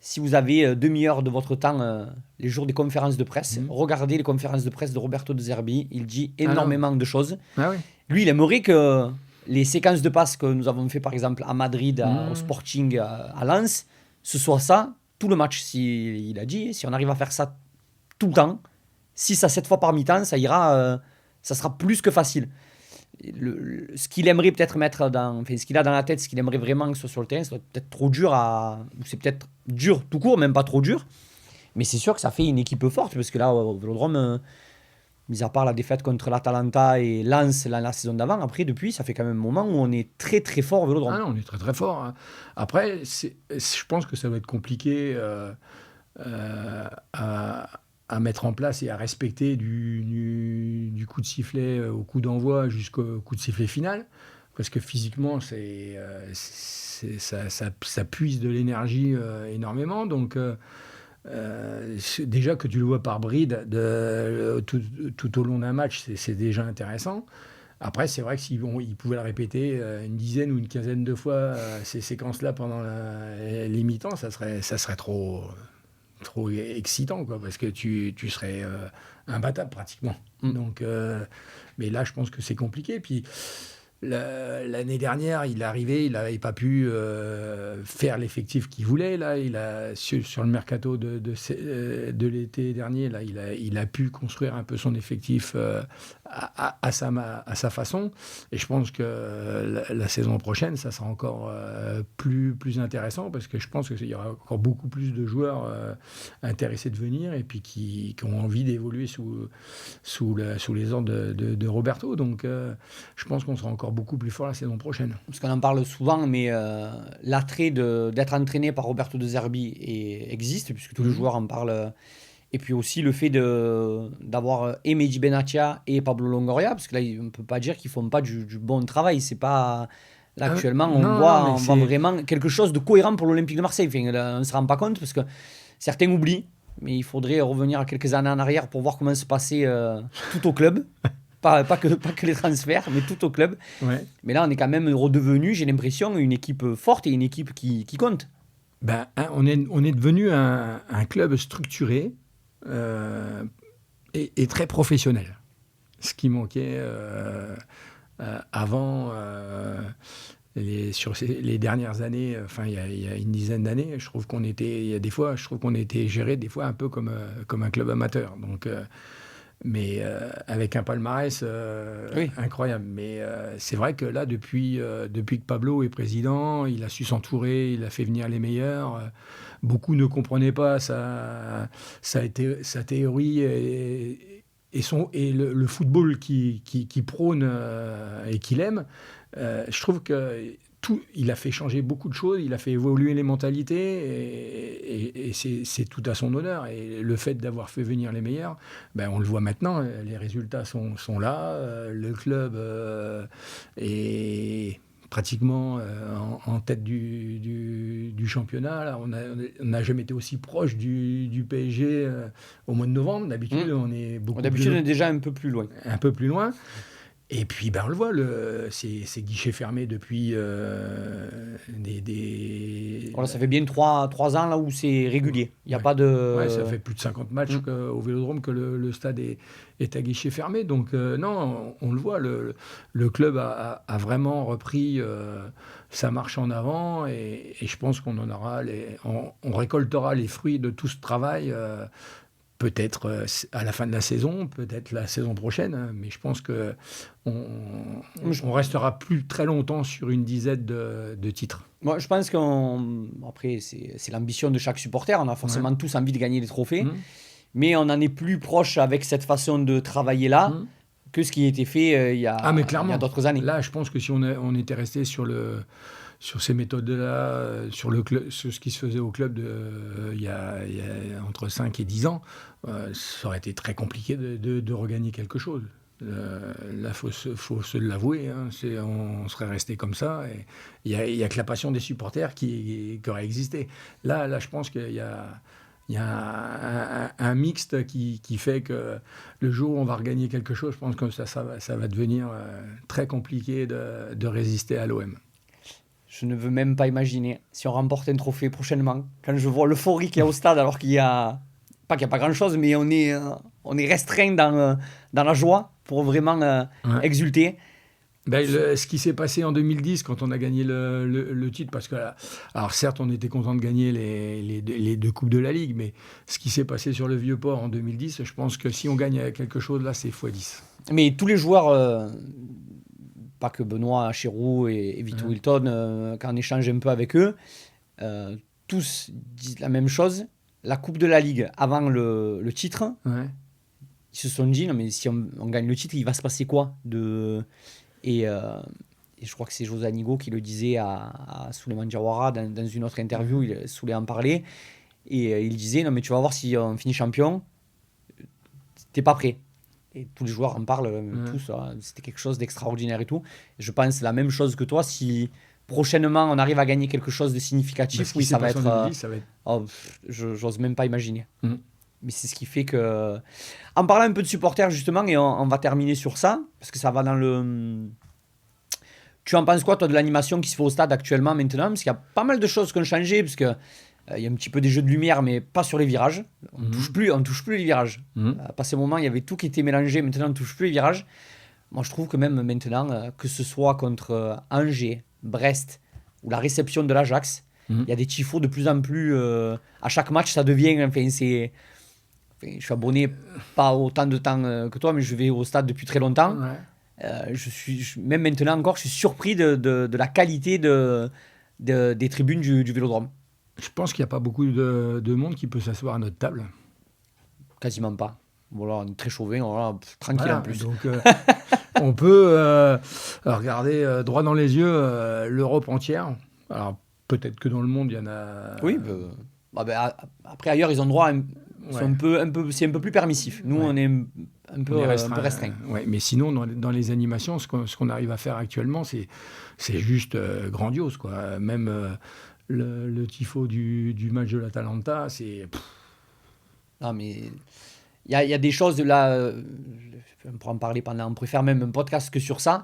Si vous avez demi-heure de votre temps les jours des conférences de presse, regardez les conférences de presse de Roberto De Zerbi. Il dit énormément de choses. Ah oui. Lui, il aimerait que les séquences de passes que nous avons fait par exemple à Madrid, au Sporting, à Lens, ce soit ça tout le match. Il a dit, si on arrive à faire ça tout le temps, 6 à 7 fois par mi-temps, ça ira, ça sera plus que facile. Ce qu'il aimerait peut-être ce qu'il a dans la tête, ce qu'il aimerait vraiment que ce soit sur le terrain, c'est peut-être trop dur ou c'est peut-être dur tout court, même pas trop dur, mais c'est sûr que ça fait une équipe forte, parce que là au Vélodrome, mis à part la défaite contre l'Atalanta et Lens la saison d'avant, après depuis ça fait quand même un moment où on est très très fort au Vélodrome. Ah non, on est très très fort. Hein. Après, je pense que ça va être compliqué à mettre en place et à respecter du coup de sifflet au coup d'envoi jusqu'au coup de sifflet final, parce que physiquement ça puise de l'énergie énormément. Donc déjà que tu le vois par bride tout au long d'un match, c'est déjà intéressant. Après, c'est vrai que s'ils pouvaient le répéter une dizaine ou une quinzaine de fois, ces séquences-là pendant les mi-temps, ça serait trop excitant, quoi, parce que tu serais imbattable pratiquement. Donc, mais là, je pense que c'est compliqué. Puis l'année dernière, il est arrivé, il n'avait pas pu faire l'effectif qu'il voulait. Là, sur le mercato de l'été dernier, là, il a pu construire un peu son effectif à sa façon. Et je pense que la saison prochaine, ça sera encore plus intéressant, parce que je pense qu'il y aura encore beaucoup plus de joueurs intéressés de venir et puis qui ont envie d'évoluer sous les ordres de Roberto. Donc, je pense qu'on sera encore beaucoup plus fort la saison prochaine. Parce qu'on en parle souvent, mais l'attrait d'être entraîné par Roberto De Zerbi existe, puisque tous les joueurs en parlent. Et puis aussi le fait d'avoir Mehdi Benatia et Pablo Longoria, parce que là, on ne peut pas dire qu'ils ne font pas du bon travail. C'est pas... Là, actuellement, on voit vraiment quelque chose de cohérent pour l'Olympique de Marseille. Enfin, là, on ne se rend pas compte, parce que certains oublient, mais il faudrait revenir à quelques années en arrière pour voir comment se passait tout au club. Pas que les transferts, mais tout au club. Ouais. Mais là, on est quand même redevenu, j'ai l'impression, une équipe forte et une équipe qui compte. On est devenu un club structuré et très professionnel. Ce qui manquait avant, sur les dernières années, il y a une dizaine d'années, je trouve qu'on était géré des fois un peu comme un club amateur. Donc, mais avec un palmarès Oui. incroyable. Mais c'est vrai que là, depuis que Pablo est président, il a su s'entourer, il a fait venir les meilleurs. Beaucoup ne comprenaient pas sa théorie et le football qui prône et qu'il aime. Je trouve que il a fait changer beaucoup de choses, il a fait évoluer les mentalités et c'est tout à son honneur. Et le fait d'avoir fait venir les meilleurs, ben on le voit maintenant, les résultats sont là, le club est pratiquement en tête du championnat. Là, on n'a jamais été aussi proche du PSG au mois de novembre. D'habitude, on est on est déjà un peu plus loin. Un peu plus loin. Et puis, ben, on le voit, c'est guichet fermé depuis Voilà, ça fait bien 3 ans là où c'est régulier. Il n'y a pas de... Ouais, ça fait plus de 50 matchs au Vélodrome que le stade est à guichet fermé. Donc, non, on le voit, le club a vraiment repris sa marche en avant et je pense qu'on en aura on récoltera les fruits de tout ce travail. Peut-être à la fin de la saison, peut-être la saison prochaine, hein, mais je pense qu'on restera plus très longtemps sur une dizaine de titres. Moi, je pense après, c'est l'ambition de chaque supporter. On a forcément tous envie de gagner les trophées, mais on en est plus proche avec cette façon de travailler là que ce qui a été fait il y a d'autres années. Là, je pense que si on était resté sur ces méthodes-là, sur ce qui se faisait au club il y a entre 5 et 10 ans, ça aurait été très compliqué de regagner quelque chose. Là, faut se l'avouer, hein, on serait resté comme ça. Il n'y a que la passion des supporters qui aurait existé. Là, je pense qu'il y a un mixte qui fait que le jour où on va regagner quelque chose, je pense que ça va devenir très compliqué de résister à l'OM. Je ne veux même pas imaginer si on remporte un trophée prochainement. Quand je vois l'euphorie qu'il y a au stade, alors qu'il n'y a pas grand-chose, mais on est restreint dans la joie pour vraiment exulter. Ben, ce qui s'est passé en 2010 quand on a gagné le titre, parce que alors certes on était content de gagner les 2 coupes de la Ligue, mais ce qui s'est passé sur le Vieux-Port en 2010, je pense que si on gagne quelque chose là, c'est x10. Mais tous les joueurs... pas que Benoît Chéroux et Vito Wilton, quand on échange un peu avec eux, tous disent la même chose. La Coupe de la Ligue, avant le titre, ils se sont dit, non mais si on gagne le titre, il va se passer quoi et je crois que c'est José Anigo qui le disait à Souleymane Diawara dans une autre interview, Souley en parlait, et il disait, non mais tu vas voir, si on finit champion, t'es pas prêt. Et tous les joueurs en parlent, tous, c'était quelque chose d'extraordinaire et tout. Et je pense la même chose que toi, si prochainement on arrive à gagner quelque chose de significatif, oui, ça va être... j'ose même pas imaginer. Mais c'est ce qui fait que... En parlant un peu de supporters justement, et on va terminer sur ça, parce que ça va dans le... Tu en penses quoi toi de l'animation qui se fait au stade actuellement maintenant? Parce qu'il y a pas mal de choses qui ont changé, parce que il y a un petit peu des jeux de lumière, mais pas sur les virages. On ne touche plus les virages. À ce moment, il y avait tout qui était mélangé. Maintenant, on ne touche plus les virages. Moi, je trouve que même maintenant, que ce soit contre Angers, Brest ou la réception de l'Ajax, il y a des tifos de plus en plus... à chaque match, ça devient... je suis abonné pas autant de temps que toi, mais je vais au stade depuis très longtemps. Même maintenant encore, je suis surpris de la qualité des tribunes du Vélodrome. Je pense qu'il n'y a pas beaucoup de monde qui peut s'asseoir à notre table. Quasiment pas. Voilà, on est très chauvin, tranquille en plus. Donc, on peut regarder droit dans les yeux l'Europe entière. Alors, peut-être que dans le monde, il y en a... Oui, après, ailleurs, ils ont droit... C'est un peu plus permissif. Nous, on est un peu restreint. Mais sinon, dans les animations, ce qu'on arrive à faire actuellement, c'est juste grandiose, quoi. Même... Le tifo du match de l'Atalanta, c'est... Non, mais il y a des choses là... on pourra en parler on pourrait faire même un podcast que sur ça.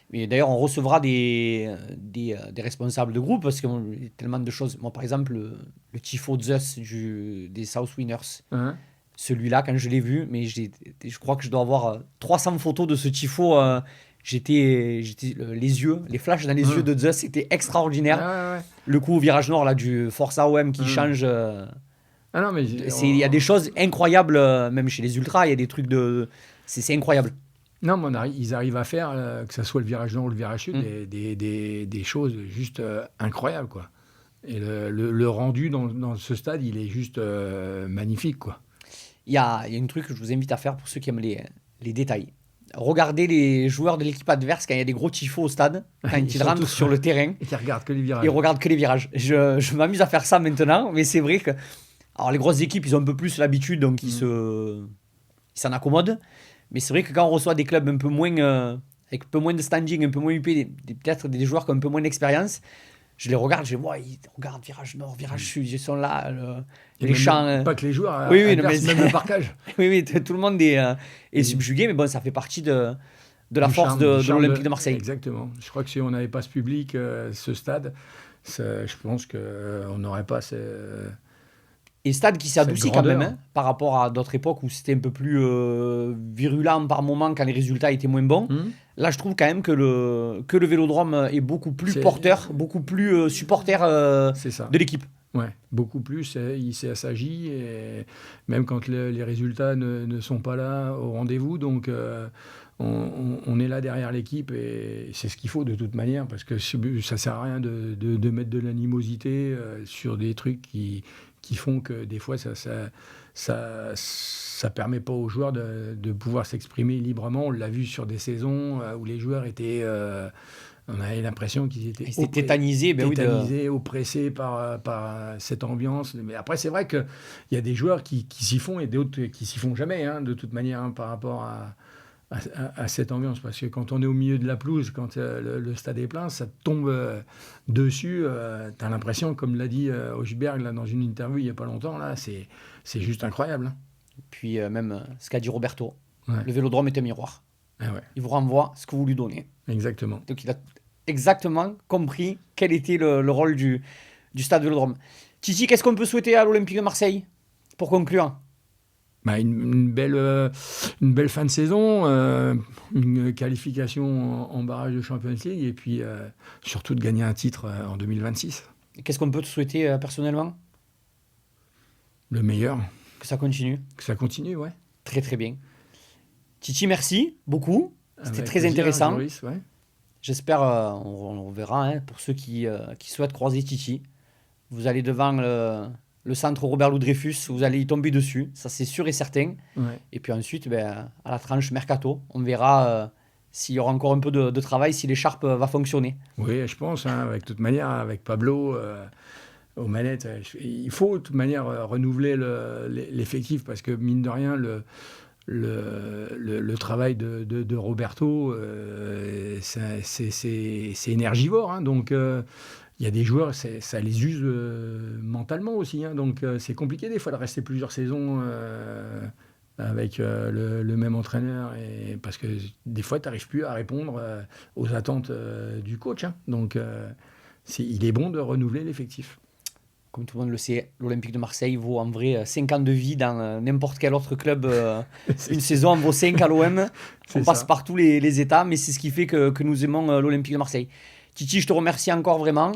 Mais d'ailleurs, on recevra des responsables de groupe, parce qu'il y a tellement de choses. Moi, par exemple, le tifo Zeus des South Winners, celui-là, quand je l'ai vu, mais je crois que je dois avoir 300 photos de ce tifo... J'étais les flashs dans les yeux de Zeus, c'était extraordinaire. Le coup au virage nord là, du Forza OM qui change Ah non, mais Il y a des choses incroyables, même chez les ultras, il y a des trucs de... C'est incroyable. non, mais ils arrivent à faire, que ça soit le virage nord ou le virage sud, Mm. des choses juste incroyables, quoi. Et le rendu dans ce stade, il est juste magnifique, quoi. Il y a un truc que je vous invite à faire pour ceux qui aiment les détails. Regardez les joueurs de l'équipe adverse quand il y a des gros tifos au stade, quand ils sont rentrent tous- sur le terrain, Ils regardent que les virages. ils regardent que les virages. Je m'amuse à faire ça maintenant, mais c'est vrai que... Alors les grosses équipes, ils ont un peu plus l'habitude, donc ils s'en accommodent. Mais c'est vrai que quand on reçoit des clubs un peu moins... avec un peu moins de standing, un peu moins huppés, peut-être des joueurs qui ont un peu moins d'expérience, je les regarde, je vois, ils regardent virage nord, virage sud, ils sont là, Et les même- champs... Pas que les joueurs, Oui, oui, non, adverses, mais même le parquage. oui, oui, tout le monde est Oui. subjugué, mais bon, ça fait partie de la Du force charme- de du charme l'Olympique de Marseille. Exactement. Je crois que si on n'avait pas ce public, ce stade, je pense qu'on n'aurait pas Et stade qui s'est cette adouci quand même, grandeur. hein, par rapport à d'autres époques où c'était un peu plus virulent par moment quand les résultats étaient moins bons. Là, je trouve quand même que le Vélodrome est beaucoup plus C'est- porteur, beaucoup plus supporter C'est ça. de l'équipe. Ouais, beaucoup plus. Il s'agit, et même quand les résultats ne sont pas là au rendez-vous. Donc, on est là derrière l'équipe et c'est ce qu'il faut de toute manière, parce que ça ne sert à rien de mettre de l'animosité sur des trucs qui font que des fois, ça permet pas aux joueurs de pouvoir s'exprimer librement. On l'a vu sur des saisons où les joueurs étaient... on avait l'impression qu'ils étaient Ils étaient tétanisés, ben oui, tétanisés, oppressés par cette ambiance. Mais après, c'est vrai qu'il y a des joueurs qui s'y font et d'autres qui s'y font jamais, hein, de toute manière, hein, par rapport à cette ambiance. Parce que quand on est au milieu de la pelouse, quand le stade est plein, ça te tombe dessus. Tu as l'impression, comme l'a dit Hochberg là, dans une interview il n'y a pas longtemps, là, c'est juste incroyable. Hein. Puis même ce qu'a dit Roberto, Ouais. le Vélodrome est un miroir. Ah ouais, Il vous renvoie ce que vous lui donnez. exactement. Donc il a exactement compris quel était le rôle du stade Vélodrome. Titi, qu'est-ce qu'on peut souhaiter à l'Olympique de Marseille pour conclure? Bah, une belle fin de saison, une qualification en barrage de Champions League et puis surtout de gagner un titre en 2026. Qu'est-ce qu'on peut te souhaiter personnellement? Le meilleur, Que ça continue. que ça continue, ouais. Très très bien. Titi, merci beaucoup. C'était Avec très plaisir, intéressant. Joris, ouais. J'espère, on verra, hein, pour ceux qui souhaitent croiser Titi. Vous allez devant le centre Robert Louis Dreyfus, vous allez y tomber dessus, ça c'est sûr et certain. Ouais. Et puis ensuite, ben, à la tranche Mercato, on verra s'il y aura encore un peu de travail, si l'écharpe va fonctionner. Oui, je pense, hein, avec toute manière, avec Pablo aux manettes, il faut de toute manière renouveler l'effectif parce que mine de rien, le travail de Roberto, c'est énergivore. Hein, donc, il y a des joueurs, ça les use mentalement aussi. Hein, donc, c'est compliqué des fois de rester plusieurs saisons avec le même entraîneur. Parce que des fois, tu n'arrives plus à répondre aux attentes du coach. Hein, donc, il est bon de renouveler l'effectif. Comme tout le monde le sait, l'Olympique de Marseille vaut en vrai 5 ans de vie dans n'importe quel autre club. Une saison en vaut 5 à l'OM. On passe ça. par tous les états, mais c'est ce qui fait que nous aimons l'Olympique de Marseille. Titi, je te remercie encore vraiment.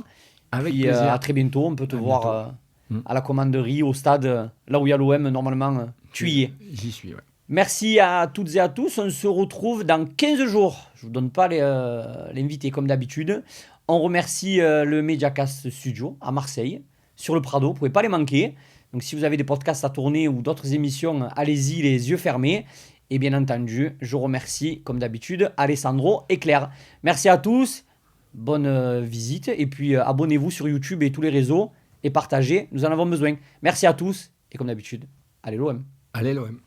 Avec Puis plaisir. à très bientôt. On peut te À voir bientôt. à la commanderie, au stade, là où il y a l'OM, normalement, tu y es. J'y suis, ouais. Merci à toutes et à tous. On se retrouve dans 15 jours. Je ne vous donne pas l'invité comme d'habitude. On remercie le Mediacast Studio à Marseille, sur le Prado. Vous ne pouvez pas les manquer. Donc si vous avez des podcasts à tourner ou d'autres émissions, allez-y les yeux fermés. Et bien entendu, je remercie comme d'habitude Alessandro et Claire. Merci à tous. Bonne visite. Et puis abonnez-vous sur YouTube et tous les réseaux. Et partagez. Nous en avons besoin. Merci à tous. Et comme d'habitude, allez l'OM. Allez, l'OM.